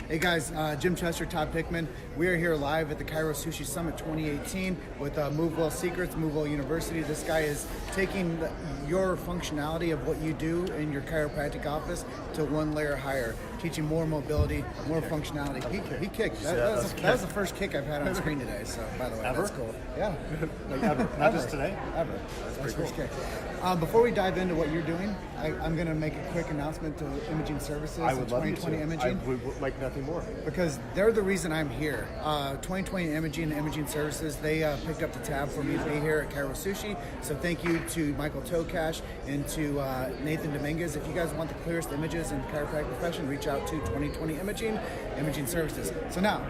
Hey guys, Jim Chester, Todd Pickman. We are here live at the Chiro Sushi Summit 2018 with Move Well Secrets, Move Well University. This guy is taking your functionality of what you do in your chiropractic office to one layer higher, teaching more mobility, more functionality. He kicked. That was the first kick I've had on screen today, so by the way, Ever? that's cool. Yeah. Like ever. Not just today? Ever. That's first kick. Before we dive into what you're doing, I'm going to make a quick announcement to Imaging Services I would and love you 2020 to. Imaging. I would like nothing more. Because they're the reason I'm here. 2020 Imaging and Imaging Services, they picked up the tab for me to be here at Chiro Sushi. So thank you to Michael Tokash and to Nathan Dominguez. If you guys want the clearest images in the chiropractic profession, reach out to 2020 Imaging Services. So now,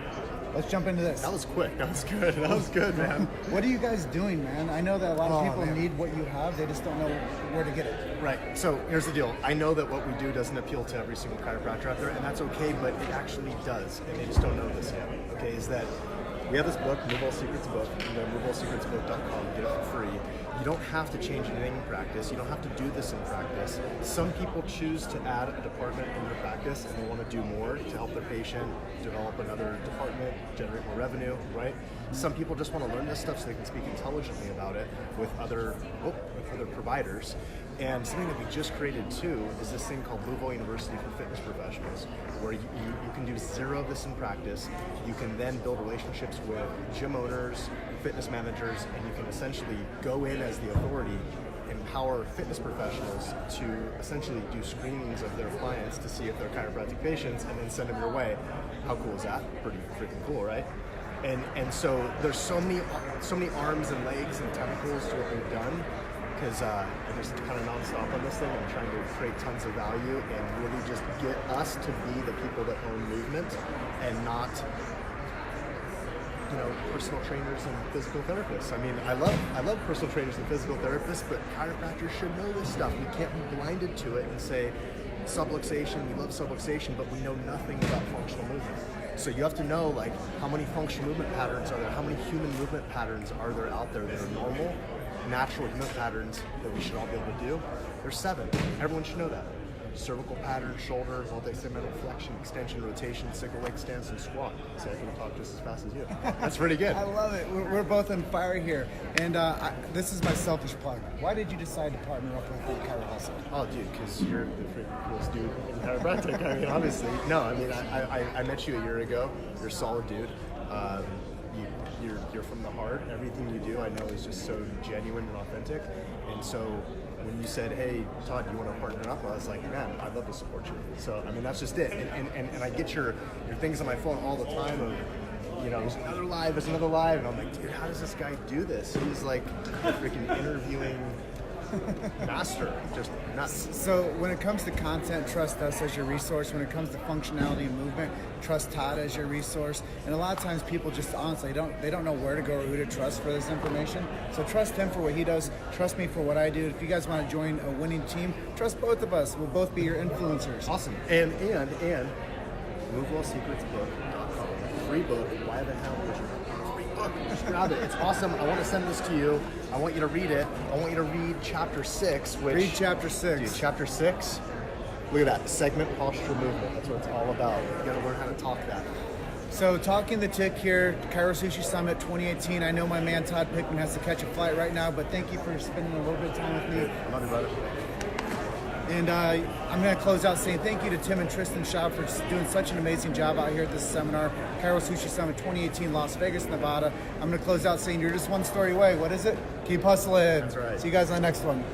let's jump into this. That was quick. That was good. That was good, man. What are you guys doing, man? I know that a lot of people need what you have. They just don't know where to get it. Right. So here's the deal. I know that what we do doesn't appeal to every single chiropractor out there, and that's okay, but it actually does, and they just don't know this yet. Okay, is that we have this book, Move Well Secrets book. You go to MoveWellSecretsBook.com, get it for free. You don't have to change anything in practice. You don't have to do this in practice. Some people choose to add a department in their practice, and they want to do more to help their patient develop another department, generate more revenue, right? Some people just want to learn this stuff so they can speak intelligently about it with other providers. And something that we just created too is this thing called Move Well University for Fitness Professionals, where you can do zero of this in practice. You can then build relationships with gym owners, fitness managers, and you can essentially go in as the authority, empower fitness professionals to essentially do screenings of their clients to see if they're chiropractic patients, and then send them your way. How cool is that? Pretty freaking cool, right? And so there's so many arms and legs and tentacles to what we've done, because I'm just kind of nonstop on this thing. I'm trying to create tons of value and really just get us to be the people that own movement and not, personal trainers and physical therapists. I mean, I love personal trainers and physical therapists, but chiropractors should know this stuff. We can't be blinded to it and say subluxation, we love subluxation, but we know nothing about functional movement. So you have to know, like, how many functional movement patterns are there, how many human movement patterns are there out there that are normal, natural human patterns that we should all be able to do. There's 7. Everyone should know that. Cervical pattern, shoulder, multi-segmental flexion, extension, rotation, single leg stance, and squat. So I can talk just as fast as you. That's pretty good. I love it. We're both on fire here. And this is my selfish plug. Why did you decide to partner up with Chiro Hustle? Oh, dude, because you're the freaking coolest dude in chiropractic. I mean, obviously. No, I mean, I met you a year ago. You're a solid dude. You're from the heart. Everything you do, I know, is just so genuine and authentic. And so when you said, hey, Todd, you want to partner up? I was like, man, I'd love to support you. So, I mean, that's just it. And I get your things on my phone all the time of, there's another live. And I'm like, dude, how does this guy do this? He's like a freaking interviewing master, just nuts. So when it comes to content, trust us as your resource. When it comes to functionality and movement, trust Todd as your resource. And a lot of times people just honestly don't know where to go or who to trust for this information. So trust him for what he does. Trust me for what I do. If you guys want to join a winning team, trust both of us. We'll both be your influencers. Awesome. And MoveWellSecretsBook.com. Free book. Why the hell would you? Just grab it. It's awesome. I want to send this to you. I want you to read it. I want you to read chapter 6. Read chapter 6. Dude, chapter 6. Look at that. Segment, posture, movement. That's what it's all about. You got to learn how to talk that. So talking the tick here, Chiro Sushi Summit 2018. I know my man Todd Pickman has to catch a flight right now, but thank you for spending a little bit of time with me. I love you, brother. And I'm going to close out saying thank you to Tim and Tristan Schaub for doing such an amazing job out here at this seminar, Chiro Sushi Summit 2018, Las Vegas, Nevada. I'm going to close out saying you're just one story away. What is it? Keep hustling. That's right. See you guys on the next one.